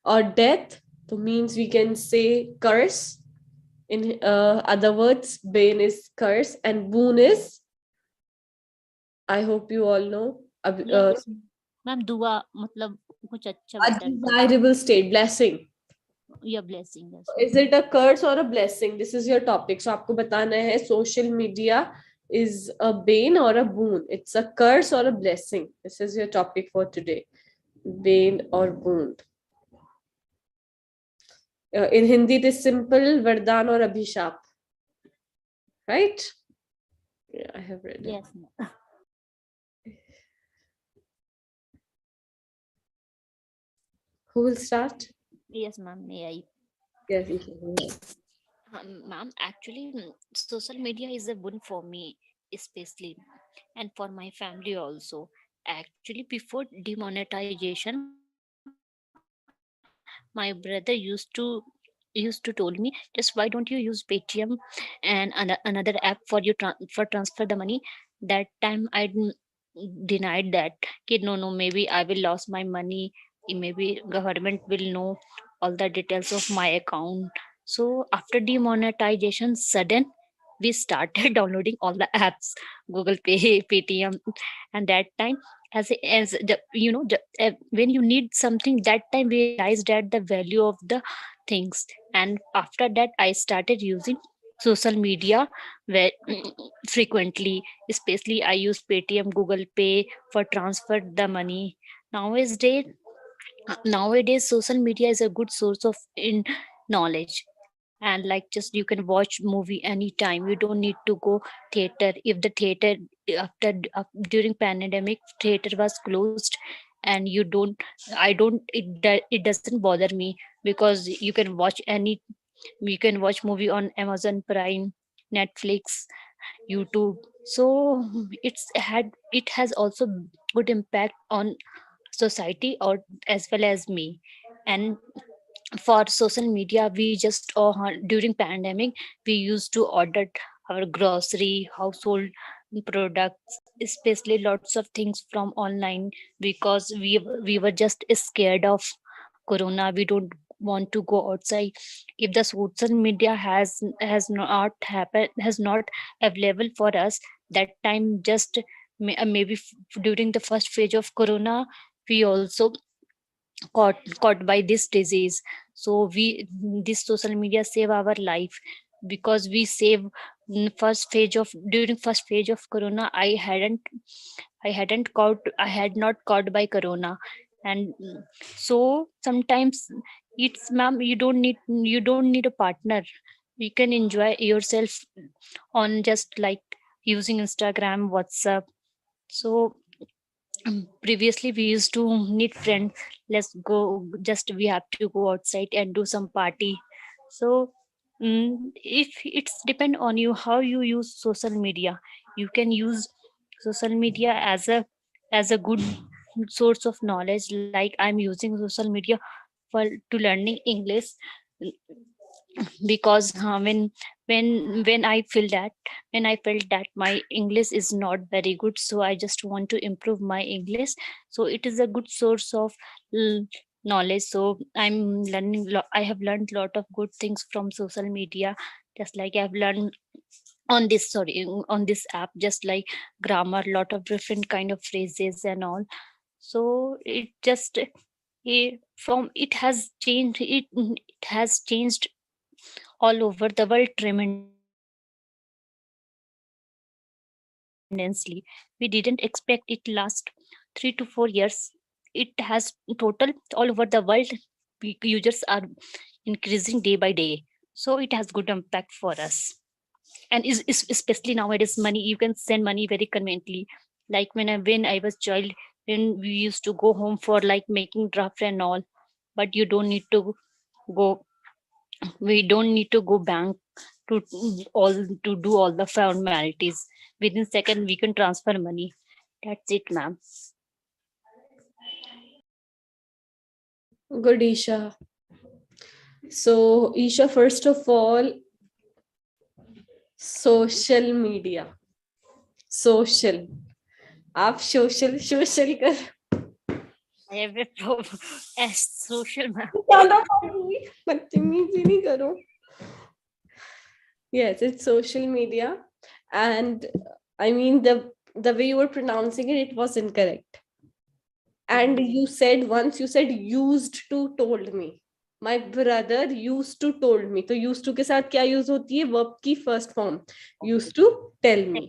or death, so means we can say curse. In other words, bane is curse and boon is, I hope you all know, Yes, ma'am. दुआ मतलब कुछ अच्छा a better. desirable state, blessing. Yeah, blessing. Yes, Is it a curse or a blessing? This is your topic. So आपको बताना है social media is a bane or a boon. It's a curse or a blessing. This is your topic for today. Bane or boon. In Hindi, it is simple, Vardhan or Abhishap. Right? Yeah, I have read it. yes, ma'am. Who will start? Yes, ma'am. May I? Yes, Isha. Ma'am, actually, social media is a boon for me, especially, and for my family also. Actually, before demonetization, my brother used to told me, just why don't you use Paytm and another app for you for transfer the money. That time I denied that. Kid, no, maybe I will lose my money. Maybe government will know all the details of my account. So after demonetization, sudden we started downloading all the apps, Google Pay, Paytm, and that time as when you need something, that time we realized that the value of the things, and after that I started using social media where frequently, especially I use Paytm, Google Pay for transfer the money. Nowadays nowadays social media is a good source of in knowledge, and like just you can watch movie anytime. You don't need to go theater. If the theater during pandemic theater was closed, and you don't I don't it doesn't bother me, because you can watch movie on Amazon Prime, Netflix, YouTube. So it has also good impact on society, or as well as me. And for social media, we just during pandemic we used to order our grocery, household products, especially lots of things from online, because we were just scared of corona. We don't want to go outside. If the social media has not available for us that time, just maybe during the first phase of corona, we also caught by this disease. So we this social media save our life, because we save first phase of during first phase of corona. I had not caught by corona. And so sometimes it's, ma'am, you don't need a partner. You can enjoy yourself on just like using Instagram, WhatsApp. So previously we used to meet friends, let's go, just we have to go outside and do some party. So if it's depend on you how you use social media. You can use social media as a good source of knowledge, like I'm using social media for to learning English. Because when I feel that when I felt that my English is not very good, so I just want to improve my English. So it is a good source of l- knowledge. So I have learned lot of good things from social media. Just like I've learned on this app, just like grammar, lot of different kind of phrases and all. So it just from it has changed all over the world tremendously. We didn't expect it last 3 to 4 years. It has total all over the world. Users are increasing day by day. So it has good impact for us. And especially nowadays, money, you can send money very conveniently. Like when I was child, when we used to go home for like making draft and all, but you don't need to go we don't need to go bank to all to do all the formalities. Within second we can transfer money. That's it, ma'am. Good, Isha. So, Isha, first of all, social media. Social. आप social social कर I have a problem as social, ma'am. बदतमीजी नहीं करो. Yes, it's social media, and I mean the way you were pronouncing it, it was incorrect. And you said once, you said used to told me. My brother used to told me. तो used to के साथ क्या use होती है? Verb की first form. Used to tell me.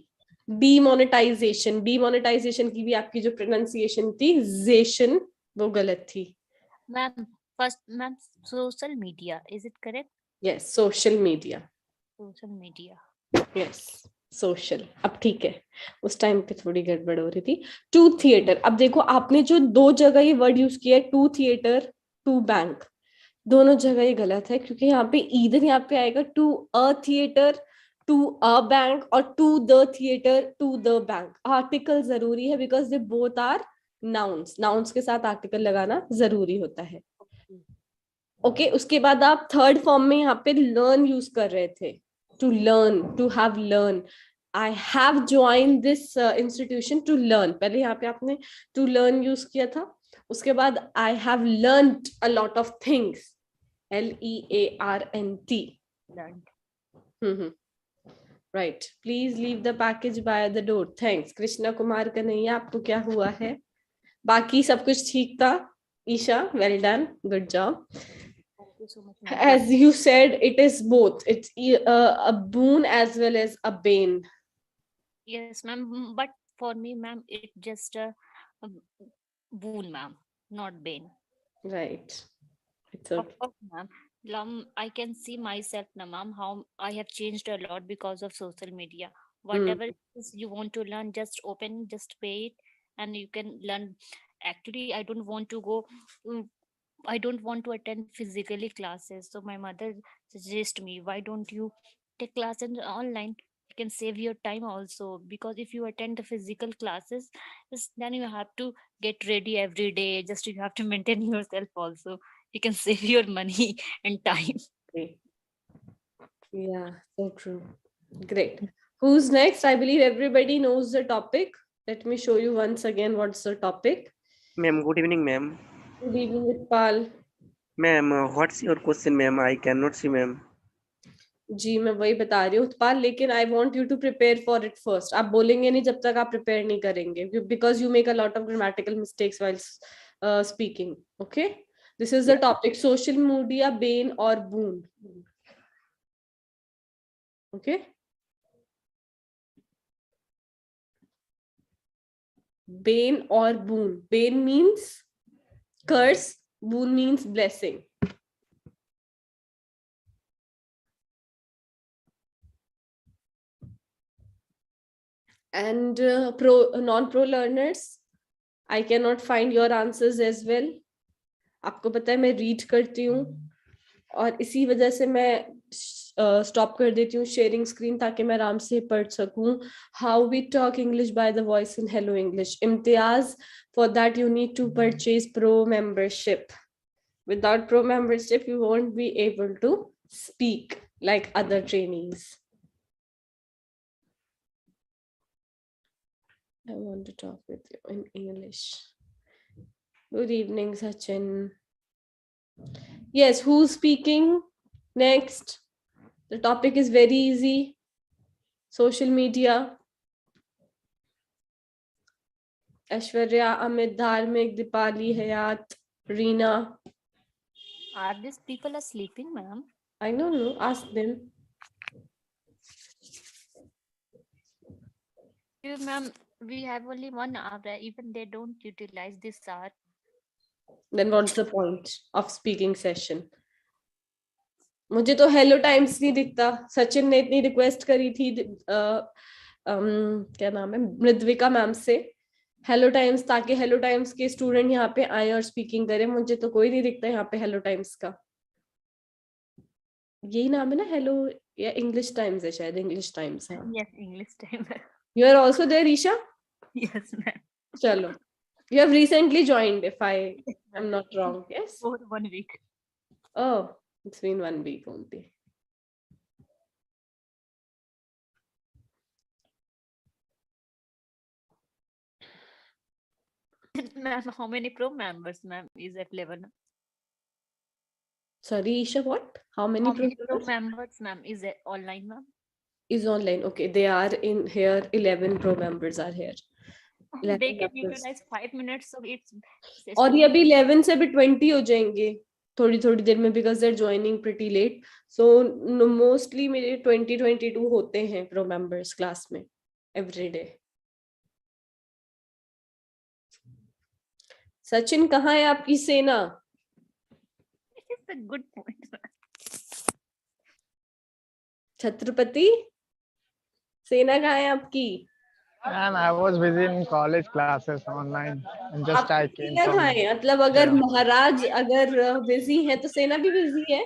Demonetization. Demonetization की भी आपकी जो pronunciation थी, zation, वो गलत थी. Ma'am, first, ma'am, social media. Is it correct? Yes, social media. Social media. Yes, social. अब ठीक है. उस टाइम पे थोड़ी गड़बड़ हो रही थी. To theatre. अब देखो आपने जो दो जगह ये वर्ड यूज किया है, टू थिएटर, टू बैंक, दोनों जगह ये गलत है, क्योंकि यहाँ पे ईदर यहाँ पे आएगा to a theatre, to a bank, और to the theatre, to the bank. Article जरूरी है because they both are nouns. Nouns के साथ आर्टिकल लगाना जरूरी होता है. ओके, उसके बाद आप थर्ड फॉर्म में यहाँ पे लर्न यूज कर रहे थे. To learn, to have learn. I have join this institution to learn. पहले यहाँ पे आपने टू लर्न यूज किया था. उसके बाद I have learned a lot of things. LEARNT. Right. Please leave the package by the door. Thanks. Krishna Kumar Kanhaiya, आपको क्या हुआ है? बाकी सब कुछ ठीक था. Isha, well done, good job. Thank you so much, ma'am. As you said, it is both. It's a boon as well as a bane. Yes, ma'am. But for me, ma'am, it just a boon, ma'am, not bane. Right. It's Of okay. course, ma'am. I can see myself now, ma'am, how I have changed a lot because of social media. Whatever is you want to learn, just open, just pay it, and you can learn. Actually, I don't want to go. I don't want to attend physically classes. So my mother suggested me, why don't you take classes online? You can save your time also, because if you attend the physical classes, then you have to get ready every day. Just you have to maintain yourself also. You can save your money and time. Okay. Yeah, so true. Great. Who's next? I believe everybody knows the topic. Let me show you once again what's the topic. Ma'am, good evening, ma'am. Good evening, Itpal. Ma'am, what's your question, ma'am? I cannot see, ma'am. जी मैं वही बता रही हूँ उत्पाल, लेकिन I want you to prepare for it first. आप बोलेंगे नहीं जब तक आप प्रिपेयर नहीं करेंगे, because you make a lot of grammatical mistakes while speaking. Okay, this is the topic. Social media, bane और बून. ओके, बेन और boon. Bane means curse, boon means blessing. And non-pro learners, I cannot find your answers as well. आपको पता है मैं read करती हूँ और इसी वजह से मैं स्टॉप कर देती हूँ शेयरिंग स्क्रीन, ताकि मैं आराम से पढ़ सकूँ. How we talk English by the voice in hello English. Imtiaz, for that you need to purchase pro membership. Without pro membership, you won't be able to speak like other trainees. I want to talk with you in English. Good evening, Sachin. Yes, who's speaking next? The topic is very easy. Social media. Aishwarya, Amit, Dharmik, Dipali, Hayat, Reena. Are these people are sleeping, ma'am? I don't know. Ask them. Ma'am, we have only 1 hour. Even they don't utilize this hour. Then what's the point of speaking session? मुझे तो hello times नहीं दिखता. सचिन ने इतनी request करी थी क्या नाम है, मृद्विका मैम से, हेलो टाइम्स, ताकि हेलो टाइम्स के स्टूडेंट यहाँ पे आए और स्पीकिंग करें. मुझे तो कोई नहीं दिखता यहाँ पे हेलो टाइम्स का. यही नाम है ना हेलो, या इंग्लिश टाइम्स है शायद. इंग्लिश टाइम्स है. Yes, English time. You are also there Isha. Yes, ma'am. चलो, you have recently joined, if I am not wrong. Yes. For 1 week. Oh, it's been 1 week only. Ma'am, how many pro members, ma'am, is available? Sorry, Isha, what? How many How many pro pro members, ma'am, is it online, ma'am? is online? Okay, they are in here. 11 pro members are here. They 11 can members. utilize 5 minutes, so it's और ये अभी 11 से भी 20 हो जाएंगे थोड़ी थोड़ी देर में, because they're joining pretty late. So mostly मेरे 20-22 होते हैं प्रो मेंबर्स क्लास में एवरी डे. सचिन, कहाँ है आपकी सेना? It's a good point. Chhatrapati, सेना कहाँ है आपकी? And I was busy in college classes online, and just I आपकी came सेना from. कहाँ है? मतलब अगर Yeah. महाराज अगर बिजी है तो सेना भी बिजी है.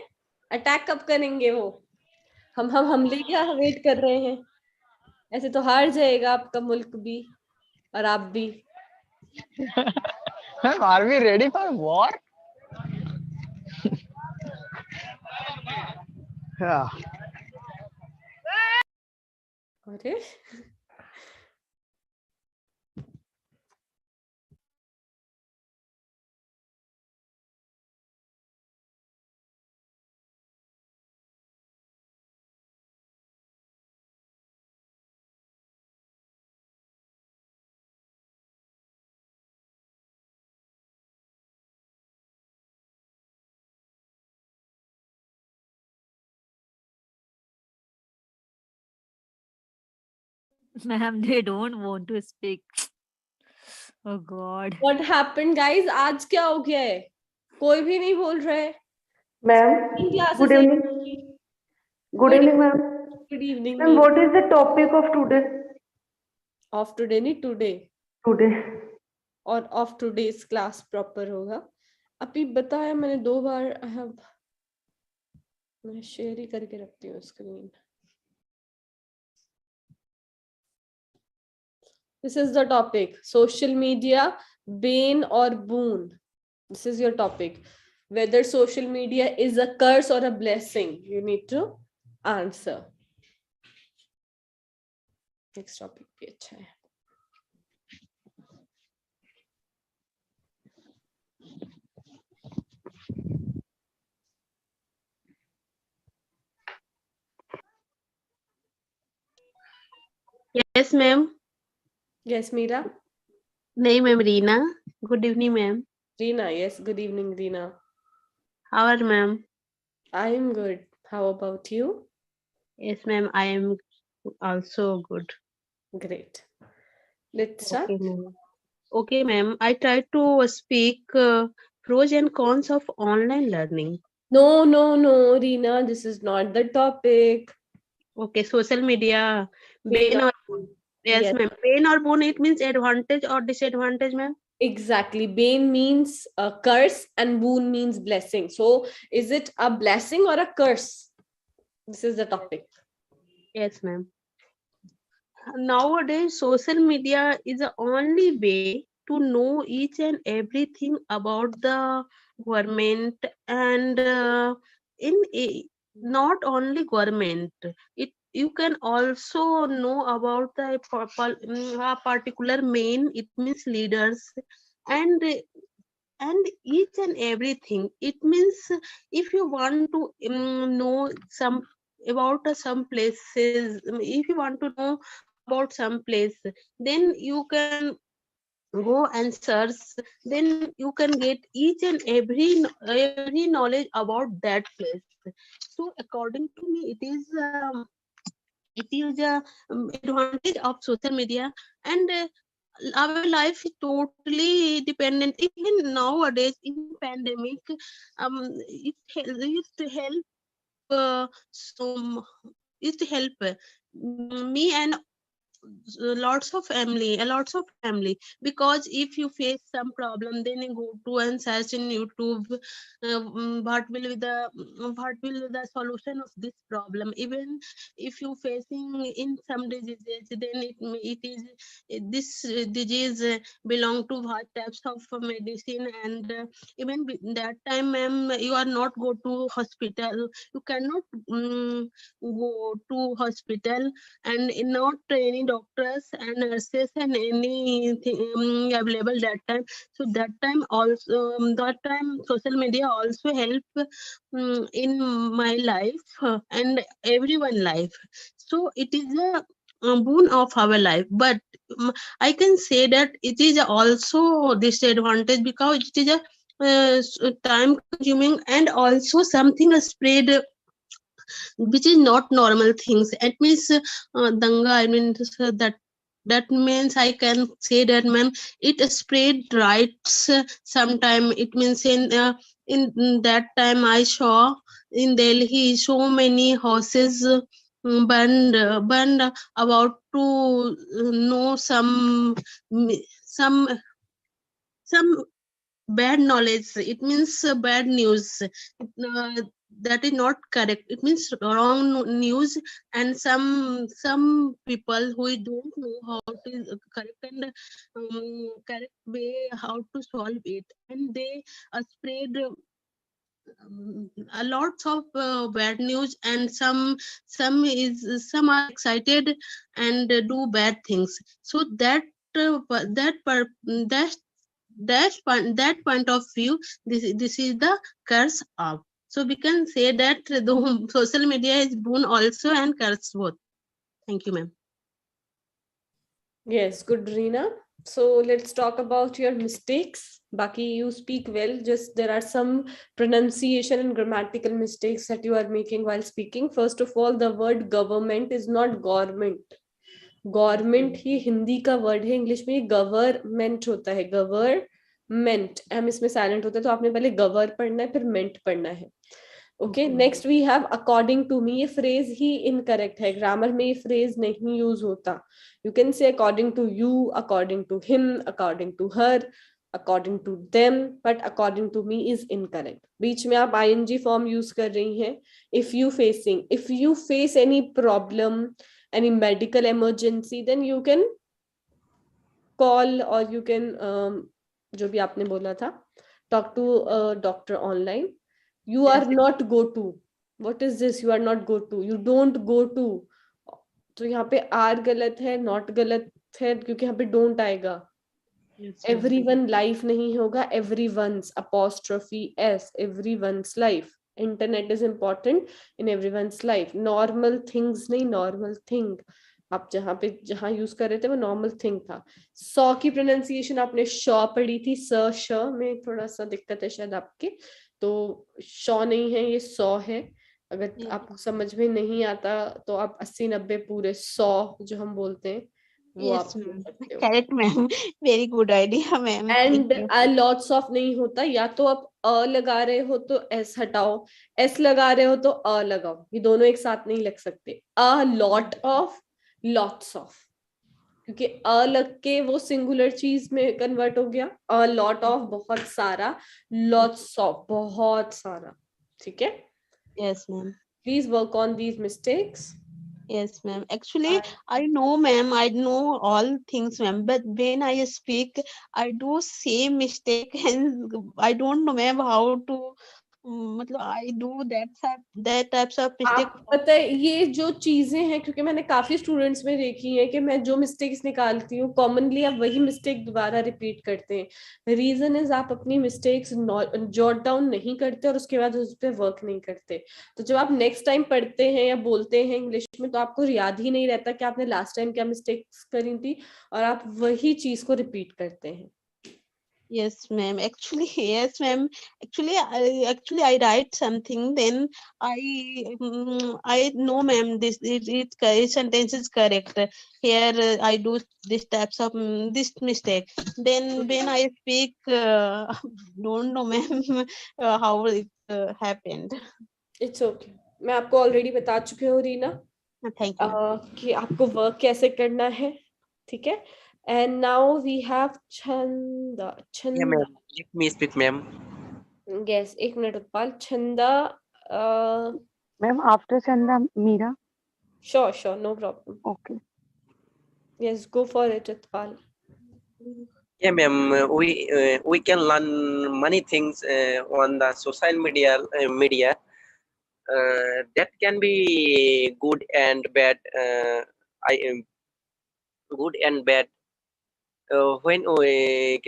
अटैक कब करेंगे वो? हम हमले क्या वेट कर रहे हैं? ऐसे तो हार जाएगा आपका मुल्क भी और आप भी. Ma'am, are we ready for war? Yeah. अरे Ma'am, they don't want to speak. Oh God. What happened guys? आज क्या हो गया है? कोई भी नहीं बोल रहा है. Ma'am, classes good evening. Good evening, ma'am. Good evening. Ma'am, what is the topic of today? Of today नहीं टुडे, Today. और ऑफ टुडेस क्लास प्रॉपर होगा. अभी बताया मैंने 2 बार. आई हैव, मैं शेयर ही करके रखती हूँ screen. This is the topic. Social media, bane or boon. This is your topic. Whether social media is a curse or a blessing, you need to answer. Next topic भी अच्छा है. Yes, ma'am. Yes, Meera. Name ma'am Reena. Good evening, ma'am. Reena. Yes, good evening, Reena. How are ma'am? I am good. How about you? Yes, ma'am. I am also good. Great. Let's start. Okay, ma'am. Okay, ma'am. I try to speak pros and cons of online learning. No, Reena. This is not the topic. Okay, social media. Bane Bane or or boon. Yes, ma'am. Bane or boon, it means advantage or disadvantage, ma'am. Exactly. Bane means a curse and boon means blessing. So is it a blessing or a curse? This is the topic. Yes, ma'am. Nowadays, social media is the only way to know each and everything about the government and not only government. You can also know about the a particular main. It means leaders and each and everything. It means if you want to know some about some places, if you want to know about some place, then you can go and search, then you can get each and every knowledge about that place. So according to me, it is a advantage of social media, and our life is totally dependent. Even nowadays in pandemic, it help so it help me and lots of family, because if you face some problem, then you go to and search in YouTube what will the solution of this problem. Even if you facing in some diseases, then it is this disease belong to what types of medicine, and even that time, ma'am, you are not go to hospital, you cannot go to hospital, and not any doctors and nurses and anything available that time. So that time also, that time social media also help in my life and everyone life. So it is a boon of our life, but I can say that it is also disadvantage because it is a time consuming and also something spread which is not normal things. It means danga, I mean that means I can say that, ma'am, it spread riots sometime. It means in that time I saw in Delhi so many houses burned about to know some some bad knowledge. It means bad news. That is not correct. It means wrong news, and some people who don't know how to correct and correct way how to solve it, and they spread a lots of bad news, and some are excited and do bad things. So that that point of view, this is the curse of. So we can say that the social media is boon also and curse both. Thank you, ma'am. Yes, good, Reena. So let's talk about your mistakes. Baki, you speak well, just there are some pronunciation and grammatical mistakes that you are making while speaking. First of all, the word government is not government. Government ही हिंदी का word है, English में government होता है, government, M इसमें silent होता है, तो आपने पहले गवर पढ़ना है फिर मेंट पढ़ना है. Okay, next we have according to me. ये फ्रेज ही इनकरेक्ट है, ग्रामर में ये फ्रेज नहीं यूज होता. You can say according to you, according to him, according to her, according to them, but according to me is incorrect. बीच में आप आईएनजी फॉर्म यूज कर रही हैं. If you face any problem, any medical emergency, then you can call or you can जो भी आपने बोला था, talk to a doctor online. You are not go to. What is this? You are not go to. You don't go to. तो यहाँ पे are गलत है, not गलत है, क्योंकि यहाँ पे don't आएगा. Everyone life नहीं होगा, everyone's apostrophe s, everyone's life. Internet is important in everyone's life. Normal things नहीं, नॉर्मल थिंग. आप जहां यूज कर रहे थे वो नॉर्मल थिंग था. सॉ की प्रोनाउंसिएशन आपने शॉ पढ़ी थी, श में थोड़ा सा दिक्कत है शायद आपके, तो शॉ नहीं है, ये सॉ है. अगर आपको समझ में नहीं आता तो आप 80-90 पूरे सॉ जो हम बोलते हैं वो आप correct ma'am, very good idea ma'am. And lots of नहीं होता, या तो आप अ लगा रहे हो तो एस हटाओ, एस लगा रहे हो तो अ लगाओ, ये दोनों एक साथ नहीं लग सकते. अ लॉट ऑफ, लॉट्स ऑफ, क्योंकि अ लग के वो सिंगुलर चीज में कन्वर्ट हो गया. अ लॉट ऑफ बहुत सारा, लॉट्स ऑफ बहुत सारा. ठीक है? Yes ma'am. Please work on these mistakes. Yes, ma'am. Actually, I know, ma'am. I know all things, ma'am. But when I speak, I do same mistake, and I don't know, ma'am, how to. मतलब I do that types of mistake. आप पता है ये जो चीजें हैं, क्योंकि मैंने काफी स्टूडेंट्स में देखी है कि मैं जो मिस्टेक्स निकालती हूँ कॉमनली आप वही मिस्टेक दोबारा रिपीट करते हैं. रीजन इज आप अपनी मिस्टेक्स जॉट डाउन नहीं करते और उसके बाद उस पर वर्क नहीं करते. तो जब आप नेक्स्ट टाइम पढ़ते हैं या बोलते हैं इंग्लिश में तो आपको याद ही नहीं रहता कि आपने लास्ट टाइम क्या मिस्टेक्स करी थी, और आप वही चीज को रिपीट करते हैं. Yes, ma'am. Actually, yes, ma'am. Actually, I write something. Then I know, ma'am. This sentence is correct. Here I do this types of this mistake. Then when I speak, don't know, ma'am, how it happened. It's okay. मैं आपको already बता चुकी हूँ Reena. Thank you. कि आपको work कैसे करना है. ठीक है? And now we have Chanda. Yeah, ma'am. Let me speak, ma'am. Yes, एक minute Utpal. Chanda. Ma'am, after Chanda, Meera. Sure, no problem. Okay. Yes, go for it, Utpal. Yeah, ma'am. We can learn many things on the social media. That can be good and bad. good and bad. When we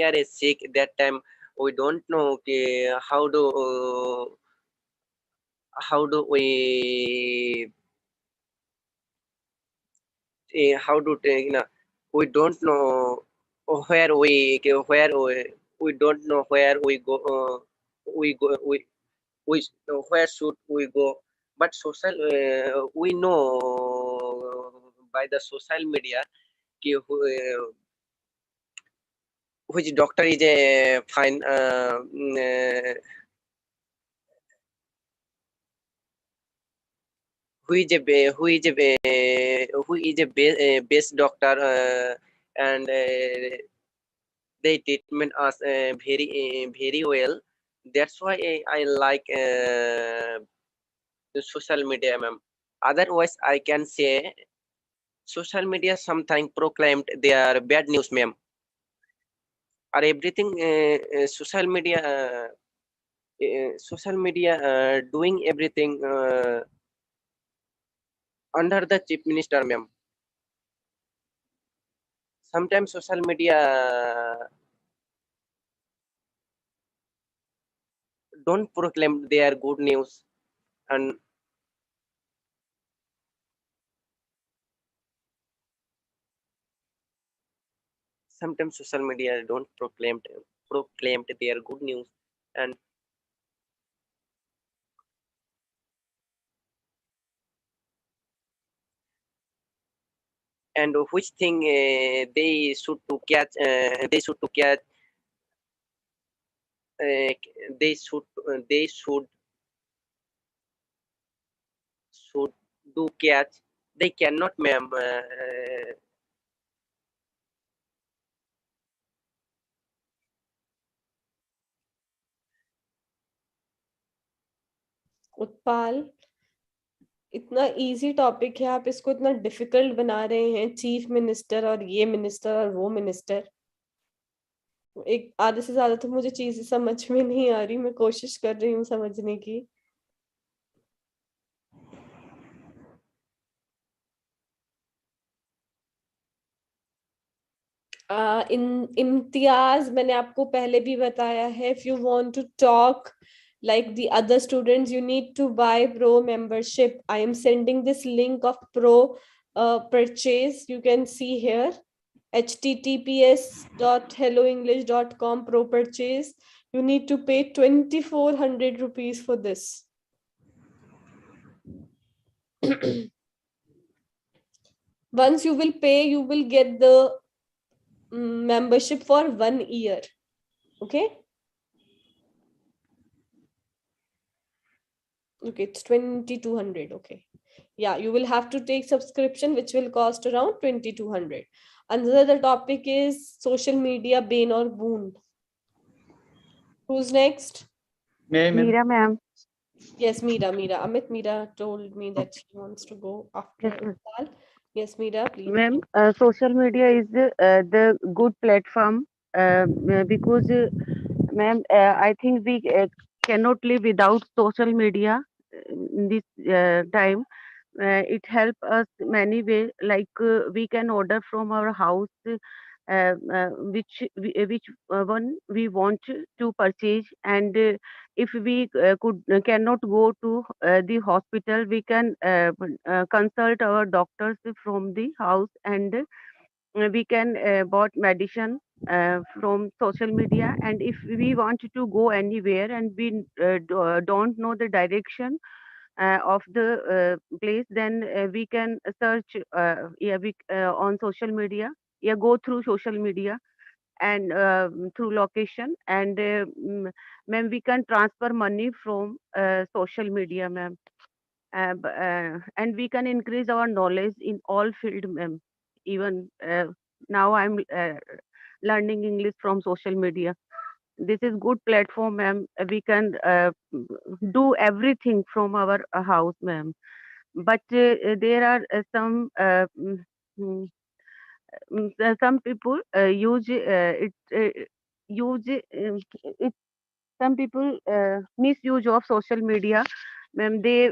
are sick, that time we don't know how do how to take, we don't know where we don't know where we go we where should we go, but social we know by the social media which doctor is a fine who is a best doctor, and they treatment us very well. That's why I like the social media, ma'am. Otherwise, I can say social media sometimes proclaimed their bad news, ma'am. Or everything social media doing everything under the chief minister, ma'am. Sometimes social media don't proclaim their good news, and sometimes social media don't proclaimed their good news, and which thing they should to catch uh, they should do catch, they cannot, ma'am. उत्पाल, इतना easy topic है, आप इसको इतना difficult बना रहे हैं, chief minister और ये मिनिस्टर और वो मिनिस्टर। एक आधे से ज्यादा तो मुझे चीजें समझ में नहीं आ रही, मैं कोशिश कर रही हूँ समझने की। इम्तियाज, मैंने आपको पहले भी बताया है, if you want to talk like the other students, you need to buy pro membership. I am sending this link of pro purchase. You can see here, https://helloenglish.com pro purchase. You need to pay 2400 rupees for this. Once you will pay, you will get the membership for 1 year. Okay, it's 2200. Okay, yeah, you will have to take subscription, which will cost around 2200. Another topic is social media, bane or boon. Who's next? Meera ma'am. Yes, Meera. Meera told me that she wants to go after Pal. Yes, Meera, please. Ma'am, social media is the good platform because ma'am, I think we cannot live without social media in this time. It helps us many ways, like we can order from our house which one we want to purchase, and if we cannot go to the hospital, we can consult our doctors from the house, and we can bought medicine from social media. And if we want to go anywhere and we don't know the direction of the place, then we can search on social media, go through social media, and through location, and ma'am, we can transfer money from social media, ma'am. And we can increase our knowledge in all field, ma'am. Even now I'm learning English from social media. This is good platform, ma'am. We can do everything from our house, ma'am. But there are some people use use it some people misuse of social media ma'am, they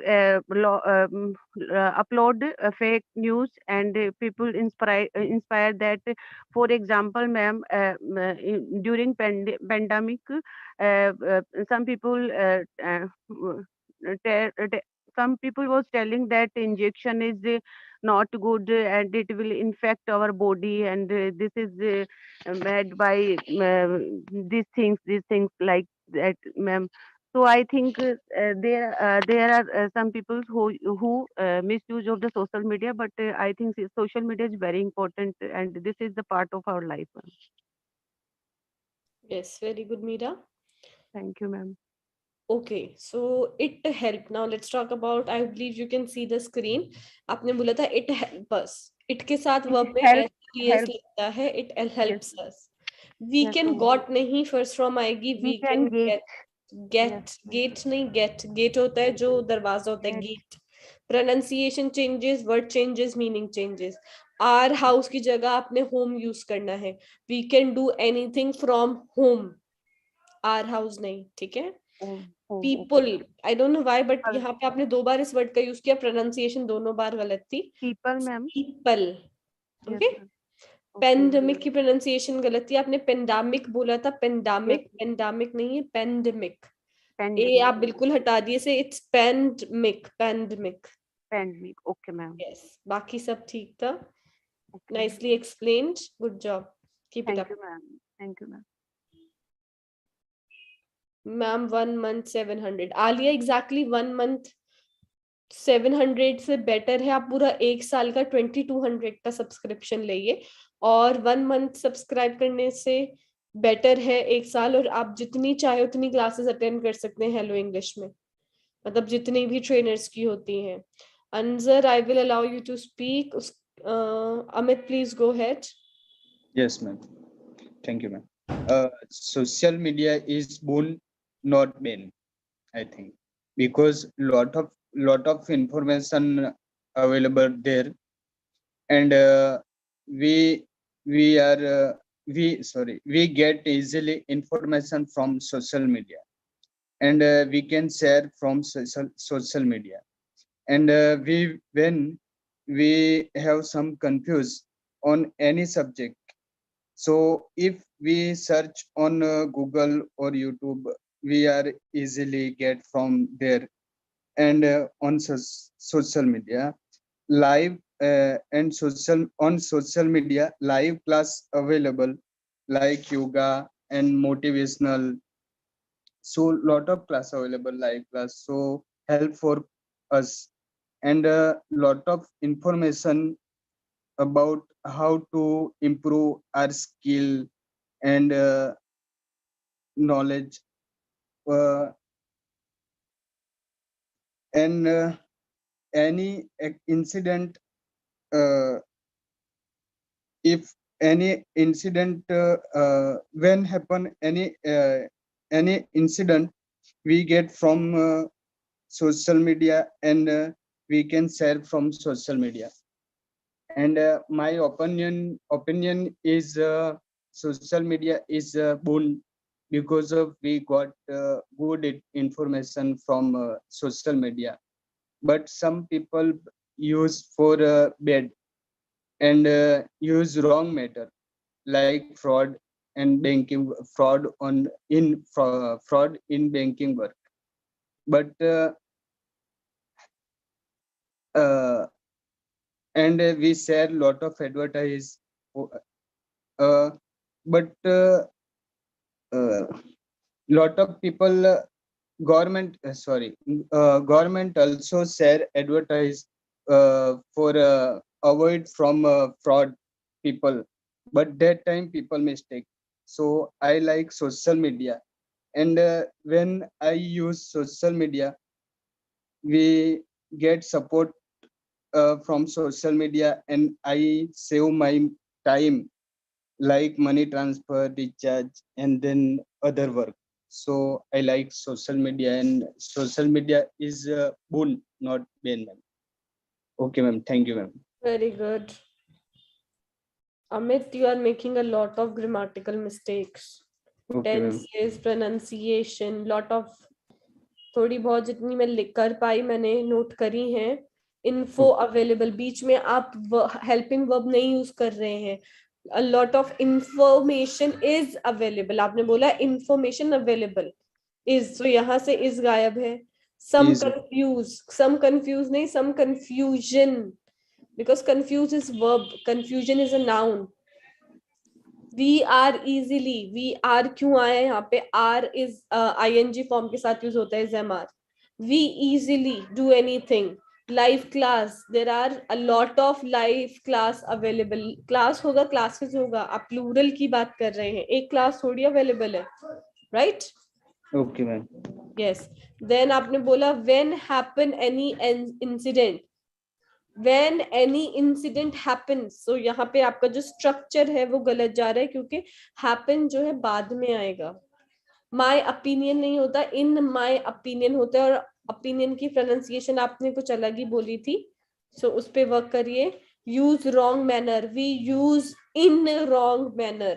upload fake news, and people inspire that. For example, ma'am, during pandemic, some people te- te- some people was telling that injection is not good, and it will infect our body, and this is made by these things like that, ma'am. So I think there are some people who misuse of the social media, but I think social media is very important, and this is the part of our life, ma'am. Yes, very good, Meera. Thank you, ma'am. Okay, so it help. Now let's talk about, I believe you can see the screen. आपने बोला था it help us. It के साथ It verb में help s help. लगता है. It Yes, helps us. We yes, can ma'am. got नहीं, first from आएगी. We We can can get. get. Yes, Get, gate नहीं, get. Gate होता है जो दरवाजा होता है, get. gate. Pronunciation changes, word changes, meaning changes. Our house की जगह आपने home use करना है. We can do anything from home. Our house नहीं, ठीक है? Okay. People, I don't know why, but People, यहाँ पे आपने 2 बार इस वर्ड का यूज किया, प्रोनाउंसिएशन दोनों बार गलत थी. people, ma'am. People. Yes, okay. ma'am. Okay. Pandemic की प्रोनाउंसिएशन गलत थी, आपने पेंडामिक बोला था. Yes, पेंडामिक, पेंडामिक नहीं है, पेंडेमिक. ए pandemic. आप बिल्कुल हटा दिए से, it's pandemic, pandemic. Pandemic. Okay, ma'am. Yes, बाकी सब ठीक था. Okay. Nicely explained, good job, keep it Thank up. you, ma'am. Thank you, ma'am. Ma'am 1 month 700. Alia, exactly 1 month 700 से बेटर है आप पूरा 1 साल का 2200 का सब्सक्रिप्शन लेइए. और 1 मंथ सब्सक्राइब करने से बेटर है 1 साल, और आप जितनी चाहे उतनी क्लासेस अटेंड कर सकते हैं हेलो इंग्लिश में, मतलब जितनी भी ट्रेनर्स की होती हैं. Anjar, I will allow you to speak. Amit, please go ahead. Yes, ma'am. Thank you, ma'am. Social media is boon, not bane, I think, because lot of information available there, and we are we get easily information from social media, and we can share from social media, and we when we have some confuse on any subject. So if we search on Google or YouTube, we are easily get from there, and on social media live, and social media live class available, like yoga and motivational. So lot of class available, live class, so help for us, and lot of information about how to improve our skill and knowledge, uh, and any incident, uh, if any incident, when happen any incident, we get from social media, and we can share from social media. And my opinion is social media is boon, because of we got good information from social media, but some people use for bad, and use wrong matter, like fraud and banking, fraud in banking work. But uh, and we share lot of advertise, uh, but lot of people, government also share advertise for avoid from fraud people, but that time people mistake. So I like social media, and when I use social media, we get support from social media, and I save my time, like money transfer, recharge, and then other work. So I like social media, and social media is boon, not bane, ma'am. Okay, ma'am. Thank you, ma'am. Very good. Amit, you are making a lot of grammatical mistakes. Okay, ma'am. Tenses, pronunciation, lot of थोड़ी बहुत जितनी मैं लिख कर पाई मैंने note करी हैं. Info available, बीच में आप हेल्पिंग वर्ब नहीं यूज कर रहे हैं. A lot of information is available. आपने बोला information available is, so यहाँ से is गायब है. Some Is. confuse नहीं, some confusion, because confuse is verb, confusion is a noun. We are easily, we are क्यों आया यहाँ पे? are is ing form के साथ यूज होता है, is mr. We easily do anything. Live class, there are a lot of live class available. class होगा, classes होगा, आप plural की बात कर रहे हैं, एक class थोड़ी available है, right? Okay, ma'am. Yes. Then आपने बोला when happen any incident. When any incident happens, so यहाँ पे आपका जो structure है वो गलत जा रहा है, क्योंकि happen जो है बाद में आएगा. My opinion नहीं होता, in my opinion होता है, और opinion की pronunciation आपने कुछ अलग ही बोली थी, so उस पे work करिए. Use wrong manner, we use in wrong manner.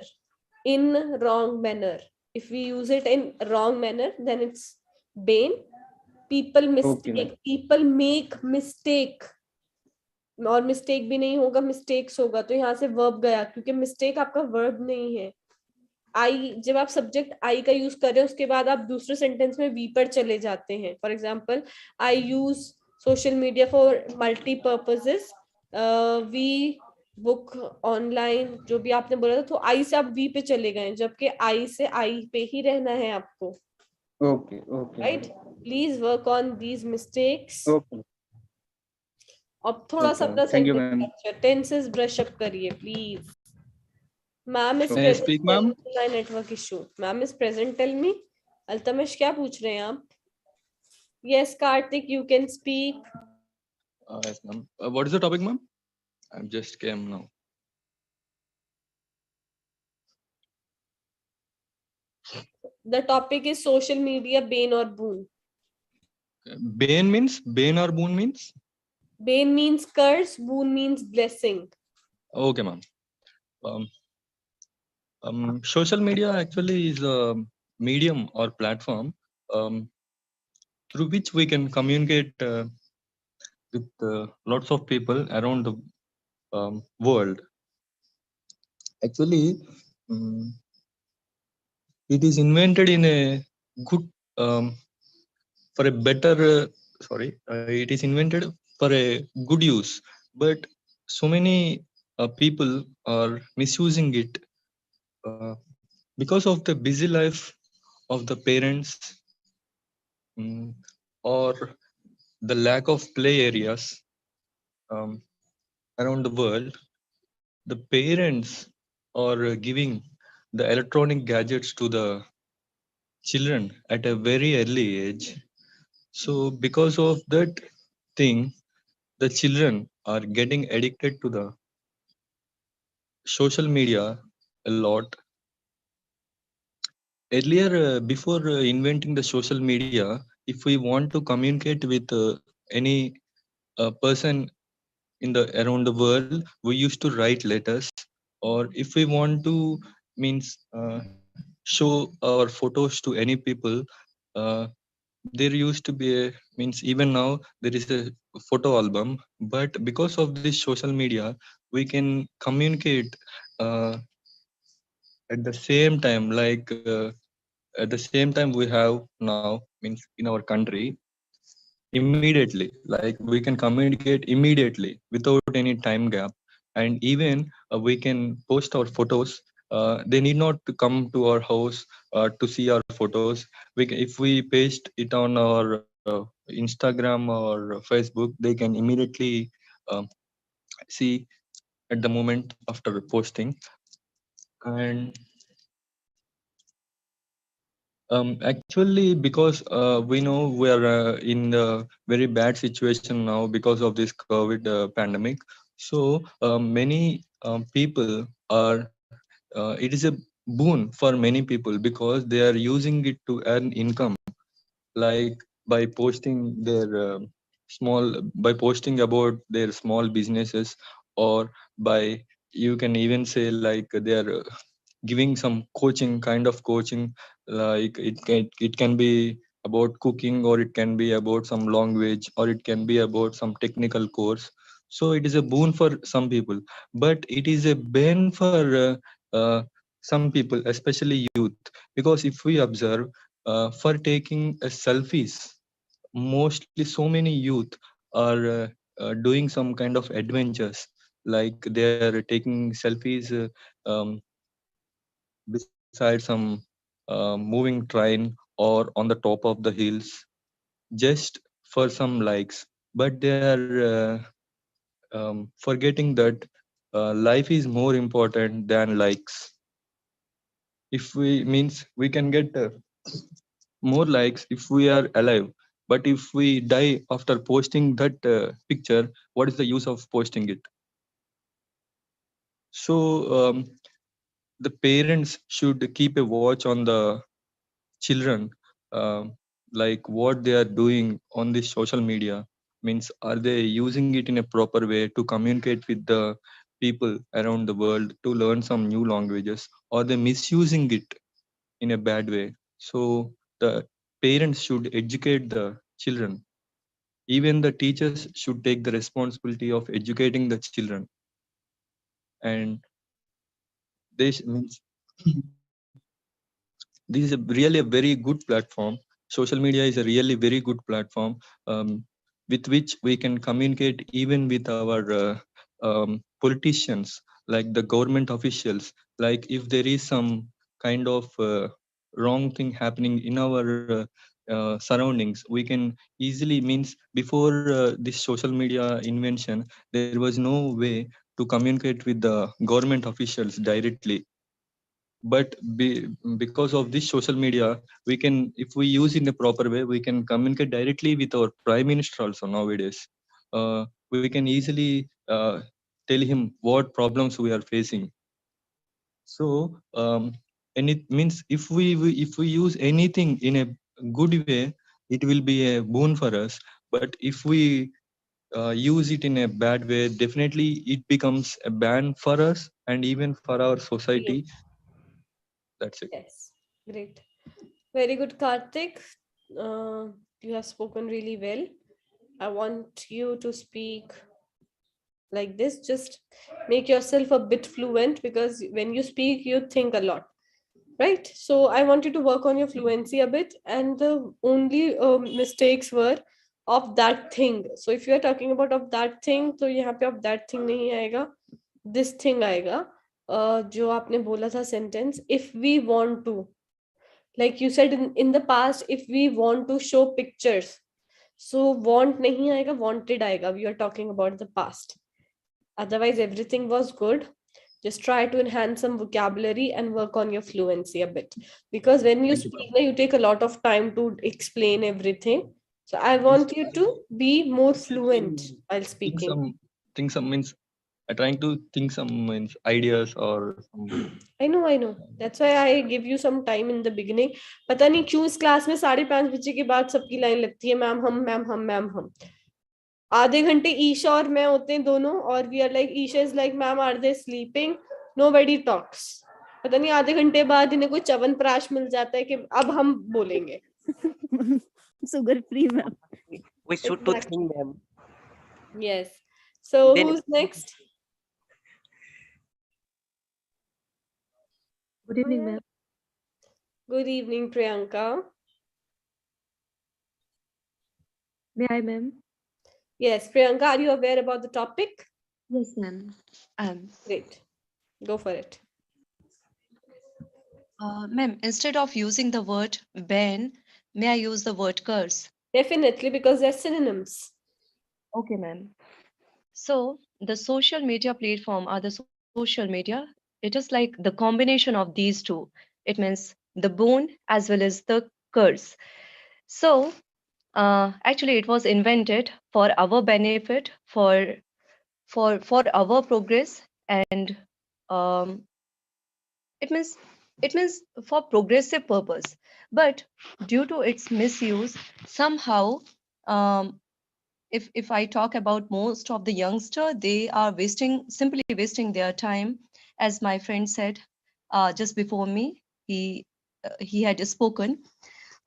In wrong manner. If we use it in wrong manner, then it's bane. People mistake, ma'am. people make mistake, और मिस्टेक भी नहीं होगा, मिस्टेक्स होगा, तो यहाँ से वर्ब गया, क्योंकि मिस्टेक आपका वर्ब नहीं है. आई, जब आप सब्जेक्ट आई का यूज कर रहे हो, उसके बाद आप दूसरे सेंटेंस में वी पर चले जाते हैं. For example, I use social media for multi purposes, we book online, जो भी आपने बोला था, तो आई से आप वी पे चले गए, जबकि आई से आई पे ही रहना है आपको. Okay, okay. Right? Please work on these mistakes. Okay. अब थोड़ा सा Okay, अपना thank you, ma'am. Tenses brush up करिए please. Ma'am is May I speak, ma'am? Network issue. Ma'am is present, tell me. Altamish, क्या पूछ रहे हैं आप? Yes Kartik, you can speak. Yes, ma'am. What is the topic, ma'am? I just came now. The topic is social media, bane और boon. Bane or boon means? Bane means curse, boon means blessing. Okay, ma'am. Social media actually is a medium or platform through which we can communicate with lots of people around the world. Actually, it is invented in a good for a better it is invented for a good use, but so many people are misusing it because of the busy life of the parents, or the lack of play areas around the world. The parents are giving the electronic gadgets to the children at a very early age. So because of that thing, the children are getting addicted to the social media a lot. Earlier, before inventing the social media, if we want to communicate with any person in the around the world, we used to write letters, or if we want to show our photos to any people, there used to be even now there is a photo album. But because of this social media, we can communicate at the same time, like at the same time we have now in our country immediately. Like we can communicate immediately without any time gap, and even we can post our photos. They need not to come to our house to see our photos. If we paste it on our Instagram or Facebook, they can immediately see at the moment after posting. And actually, because we know we are in a very bad situation now because of this COVID pandemic. So many people are, it is a boon for many people because they are using it to earn income, like by posting their by posting about their small businesses, or by, you can even say, like they are giving some coaching, kind of coaching, like it can be about cooking, or it can be about some language, or it can be about some technical course. So it is a boon for some people, but it is a bane for some people, especially youth. Because if we observe, for taking selfies, mostly so many youth are doing some kind of adventures, like they are taking selfies beside some moving train or on the top of the hills, just for some likes. But they are forgetting that life is more important than likes. If we means we can get more likes if we are alive, but if we die after posting that picture, what is the use of posting it? So the parents should keep a watch on the children, um, like what they are doing on this social media. Means, are they using it in a proper way to communicate with the people around the world, to learn some new languages, or they misusing it in a bad way? So the parents should educate the children. Even the teachers should take the responsibility of educating the children. And means this is really a very good platform. Social media is a really very good platform, with which we can communicate even with our politicians, like the government officials. Like if there is some kind of wrong thing happening in our surroundings, we can easily, means before this social media invention, there was no way to communicate with the government officials directly. But because of this social media, we can, if we use in a proper way, we can communicate directly with our prime minister also nowadays. We can easily tell him what problems we are facing. So and it means, if we use anything in a good way, it will be a boon for us. But if we use it in a bad way, definitely it becomes a ban for us and even for our society. Great. That's it. Yes, great. Very good, Karthik. You have spoken really well. I want you to speak like this. Just make yourself a bit fluent, because when you speak, you think a lot, right? So I want you to work on your fluency a bit. And the only mistakes were of that thing. So if you are talking about of that thing, तो यहाँ पे of that thing नहीं आएगा, this thing आएगा. जो आपने बोला था sentence, if we want to, like you said in the past, if we want to show pictures, so want nahi aayega, wanted aayega. We are talking about the past. Otherwise everything was good. Just try to enhance some vocabulary and work on your fluency a bit, because when you speak, you take a lot of time to explain everything. So I want you to be more fluent while speaking. Think some means trying to think some means ideas or some. I know. That's why I give you some time in the beginning. पता नहीं क्यों इस class में 5:30 बजे के बाद सबकी line लगती है, मैम हम, मैम हम, मैम हम. आधे घंटे ईशा और मैं होते हैं दोनों, और we are like, Isha is like, ma'am are they sleeping, nobody talks. पता नहीं आधे घंटे बाद इन्हें कोई च्यवनप्राश मिल जाता है कि अब हम बोलेंगे. Sugar free, ma'am. We should to think, ma'am. Yes. So Then- who's next? Good evening, ma'am. Good evening, Priyanka. May I, ma'am? Yes, Priyanka, are you aware about the topic? Yes, ma'am. Great. Go for it. Ma'am, instead of using the word ban, may I use the word curse? Definitely, because they're synonyms. Okay, ma'am. So the social media platform are the social media. It is like the combination of these two. It means the boon as well as the curse. So actually it was invented for our benefit, for our progress, and it means for progressive purpose. But due to its misuse, somehow, if I talk about most of the youngster, they are simply wasting their time. As my friend said just before me, he had spoken.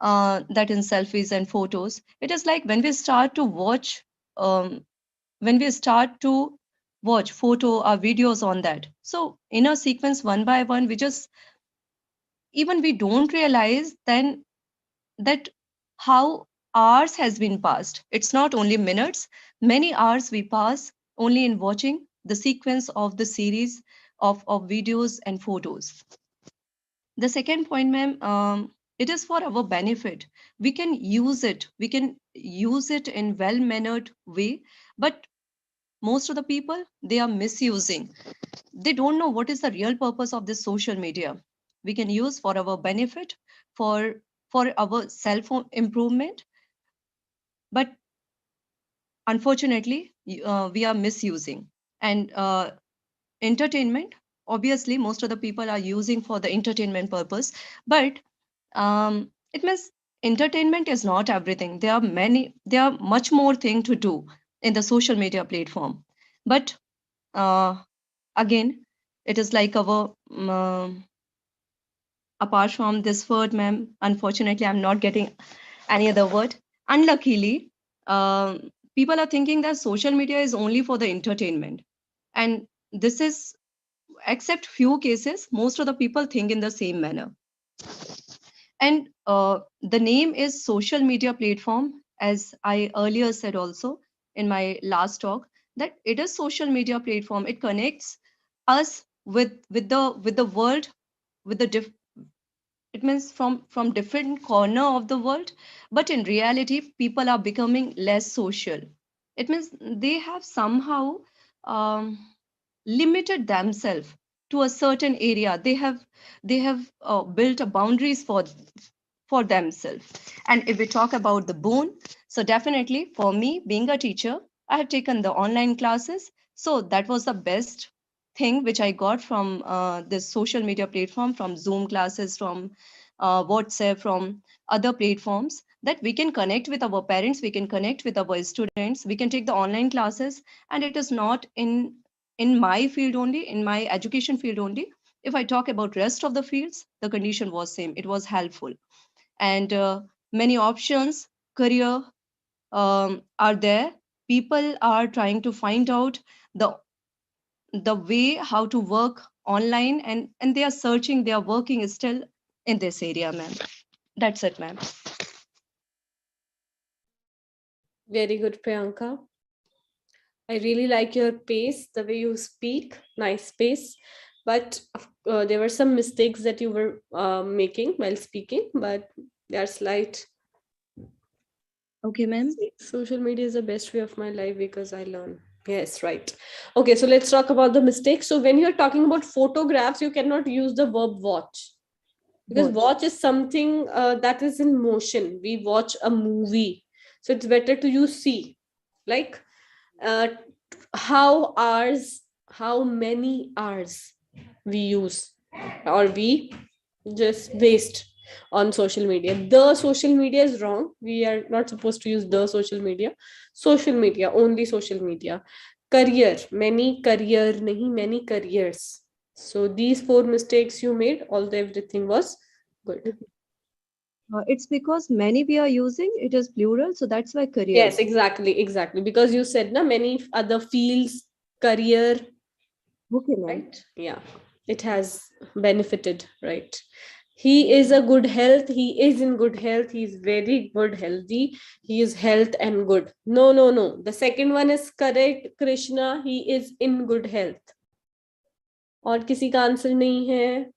that in selfies and photos. It is like when we start to watch photo or videos on that. So in a sequence, one by one, we don't realize then that how hours has been passed. It's not only minutes, many hours we pass only in watching the sequence of the series of videos and photos. The second point, ma'am, it is for our benefit. We can use it in well-mannered way, but most of the people, they are misusing. They don't know what is the real purpose of this social media. We can use for our benefit, for our self improvement, but unfortunately we are misusing. And entertainment, obviously most of the people are using for the entertainment purpose, but it means entertainment is not everything. There are much more thing to do in the social media platform. But again, it is like our apart from this word, ma'am, unfortunately I'm not getting any other word. Unluckily, people are thinking that social media is only for the entertainment, and this is, except few cases, most of the people think in the same manner. And the name is social media platform, as I earlier said also in my last talk, that it is social media platform. It connects us with the world, with the it means from different corner of the world. But in reality, people are becoming less social. It means they have somehow limited themselves to a certain area. They have built a boundaries for themselves. And if we talk about the boon, so definitely for me, being a teacher, I have taken the online classes. So that was the best thing which I got from this social media platform, from Zoom classes, from WhatsApp, from other platforms, that we can connect with our parents, we can connect with our students, we can take the online classes. And it is not in my field only, in my education field only. If I talk about rest of the fields, the condition was same. It was helpful. And many options, career are there. People are trying to find out the way how to work online, and they are searching, they are working still in this area, ma'am. That's it, ma'am. Very good, Priyanka. I really like your pace, the way you speak, nice pace. But there were some mistakes that you were making while speaking, but they are slight. Okay, ma'am. Social media is the best way of my life because I learn. Yes, right. Okay, so let's talk about the mistakes. So when you're talking about photographs, you cannot use the verb watch, because watch is something that is in motion. We watch a movie, so it's better to use see. Like how many hours we use or we just waste on social media. The social media is wrong. We are not supposed to use the social media. Social media, only social media. Career, many career, nahi many careers. So these 4 mistakes you made, although everything was good. It's because many we are using, it is plural, so that's why career. Yes, exactly. Because you said na many other fields, career. Okay, ma'am. Right? Yeah, it has benefited, right? He is a good health. He is in good health. He is very good, healthy. He is health and good. No. The second one is correct, Krishna. He is in good health. और किसी का answer नहीं है?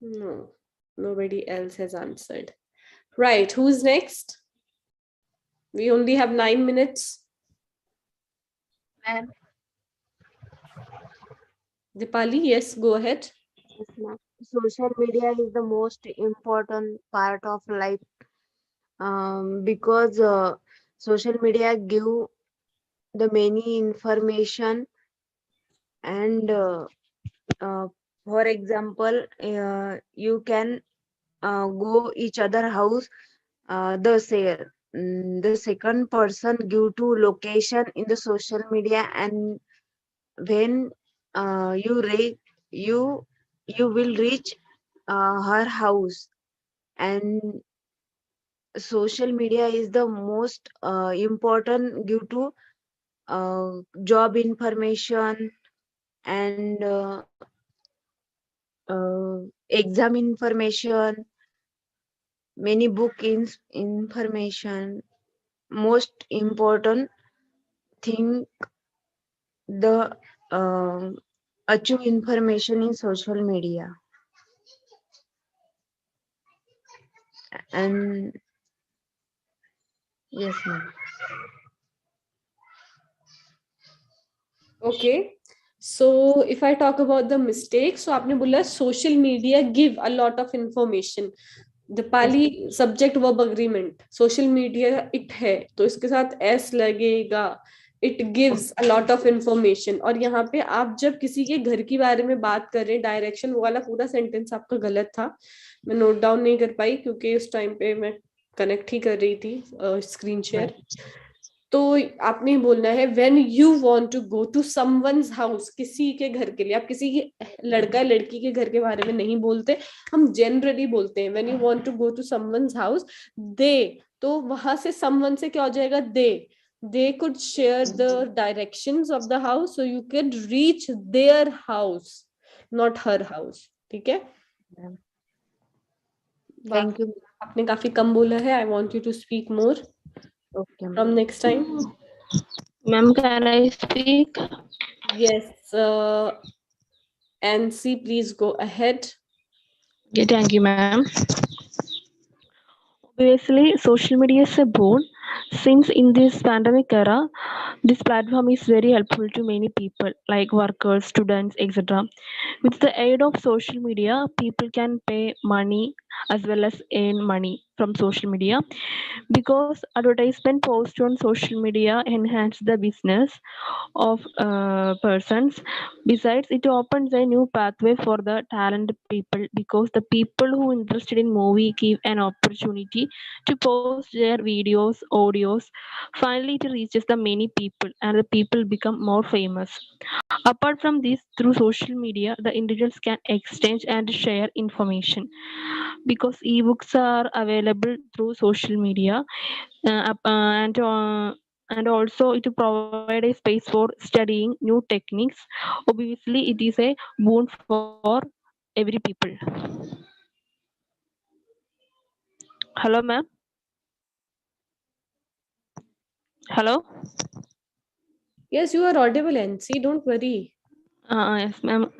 No, nobody else has answered. Right, who's next? We only have 9 minutes. Ma'am. Dipali, yes, go ahead. Yes, ma'am. Social media is the most important part of life because social media give the many information and for example you can go each other house the second person give to location in the social media, and when you will reach her house, and social media is the most important due to job information and exam information, many information. Most important thing, the achieve information in social media. And yes, ma'am. Okay. So if I talk about the mistakes, so आपने बोला social media give a lot of information. Dipali subject verb agreement. Social media it है, तो इसके साथ s लगेगा. It gives a lot of information. और यहाँ पे आप जब किसी के घर के बारे में बात कर रहे हैं, डायरेक्शन वाला पूरा सेंटेंस आपका गलत था. मैं नोट डाउन नहीं कर पाई क्योंकि उस टाइम पे मैं कनेक्ट ही कर रही थी स्क्रीन शेयर. तो आपने बोलना है when you want to go to someone's house, किसी के घर के लिए. आप किसी के लड़का लड़की के घर के बारे में नहीं बोलते, हम जनरली बोलते हैं when you want to go to someone's house. दे, तो वहां से समवन से क्या हो जाएगा, they could share the directions of the house so you could reach their house, not her house. ठीक है, Thank you. आपने काफी कम बोला है. I want you to speak more Okay, from next time. Ma'am, can I speak? Yes, Nancy, please go ahead. Okay, thank you, ma'am. Obviously, social media is a boon. Since in this pandemic era, this platform is very helpful to many people like workers, students, etc. With the aid of social media, people can pay money as well as earn money from social media, because advertisement posts on social media enhance the business of persons. Besides, it opens a new pathway for the talented people, because the people who interested in movie give an opportunity to post their videos, audios. Finally, it reaches the many people and the people become more famous. Apart from this, through social media, the individuals can exchange and share information, because ebooks are available through social media, and also it provide a space for studying new techniques. Obviously, it is a boon for every people. Hello, ma'am. Hello. Yes, you are audible, NC. Don't worry. Yes, ma'am.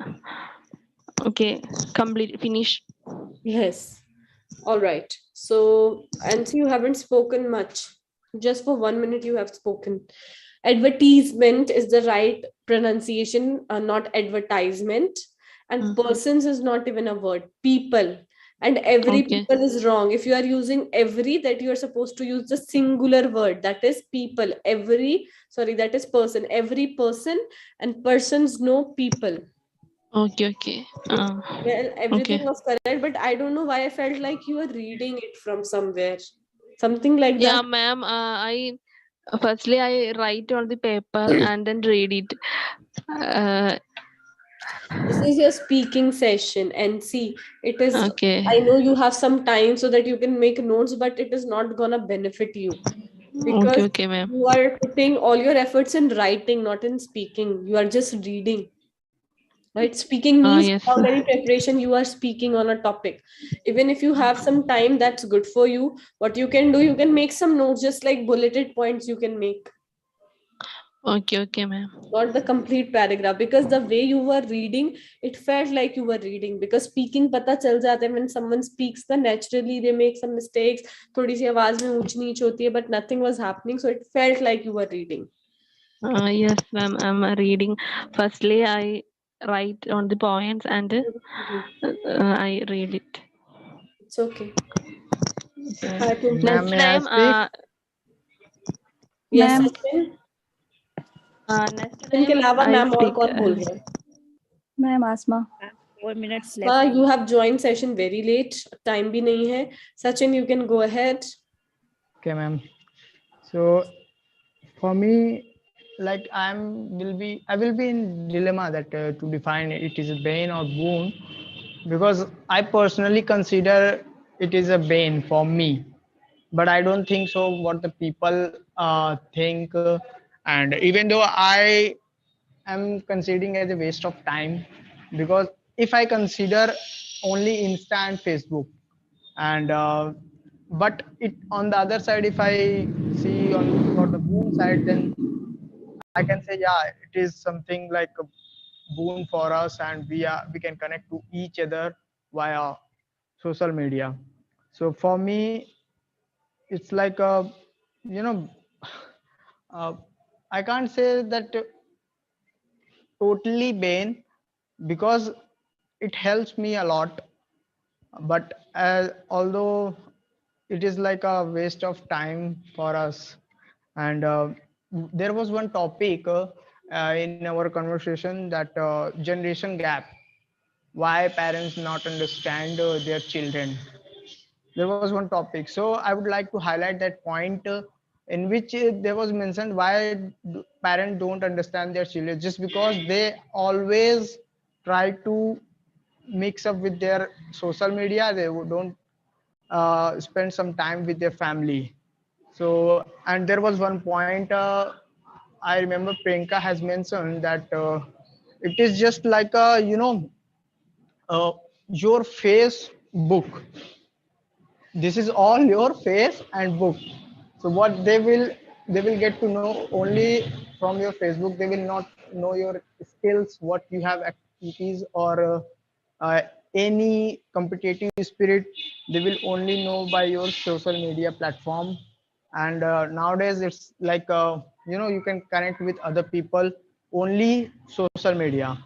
Okay, complete, finish. Yes. All right. So, NC, you haven't spoken much. Just for 1 minute, you have spoken. Advertisement is the right pronunciation, not advertisement. And persons is not even a word. People. And every Okay. people is wrong. If you are using every, that you are supposed to use the singular word. That is people. That is person. Every person, and persons know people. Okay. Well, everything Okay. was correct, but I don't know why I felt like you were reading it from somewhere. Something like Yeah, that. ma'am. Firstly I write on the paper and then read it. This is your speaking session, and see, it is. Okay. I know you have some time so that you can make notes, but it is not gonna benefit you because Okay, ma'am. you are putting all your efforts in writing, not in speaking. You are just reading. Right? Speaking means Yes. without any preparation, you are speaking on a topic. Even if you have some time, that's good for you. What you can do, you can make some notes, just like bulleted points you can make. Okay, ma'am. Not the complete paragraph, because the way you were reading, it felt like you were reading. Because speaking pata chal jata hai, when someone speaks, then naturally they make some mistakes. थोड़ी सी आवाज में ऊंच नीच होती है, but nothing was happening, so it felt like you were reading. Yes, ma'am. I'm reading. Firstly, I write on the points and I read it. It's okay. Ma'am, may I speak? Yes, Ma'am. Sachin. Next इनके time अलावा I ma'am और speak. कौन बोल रहे हैं? Ma'am, Asma. 4 minutes left. Asma, you have joined session very late. Time भी नहीं है. Sachin, you can go ahead. Okay, ma'am. So for me, like I will be in dilemma that to define it is a bane or boon, because I personally consider it is a bane for me, but I don't think so what the people think. And even though I am considering as a waste of time, because if I consider only Insta and Facebook, and but it on the other side, if I see on for the boom side, then I can say, yeah, it is something like a boon for us, and we can connect to each other via social media. So for me, it's like a, you know, uh, I can't say that totally bane, because it helps me a lot, but although it is like a waste of time for us. And there was one topic in our conversation, that generation gap, why parents not understand their children. There was one topic, so I would like to highlight that point, in which there was mentioned why parents don't understand their children, just because they always try to mix up with their social media. They don't spend some time with their family. So, and there was one point, I remember Priyanka has mentioned that it is just like a, your face book. This is all your face and book. So what they will get to know only from your Facebook. They will not know your skills, what you have activities, or uh, any competitive spirit. They will only know by your social media platform. And nowadays it's like, you can connect with other people only social media.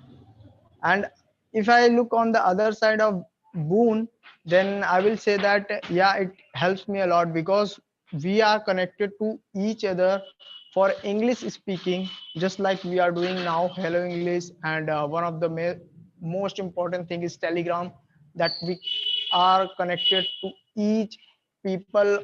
And if I look on the other side of boon, then I will say that, yeah, it helps me a lot, because we are connected to each other for English speaking, just like we are doing now, Hello English. And one of the most important thing is Telegram, that we are connected to each people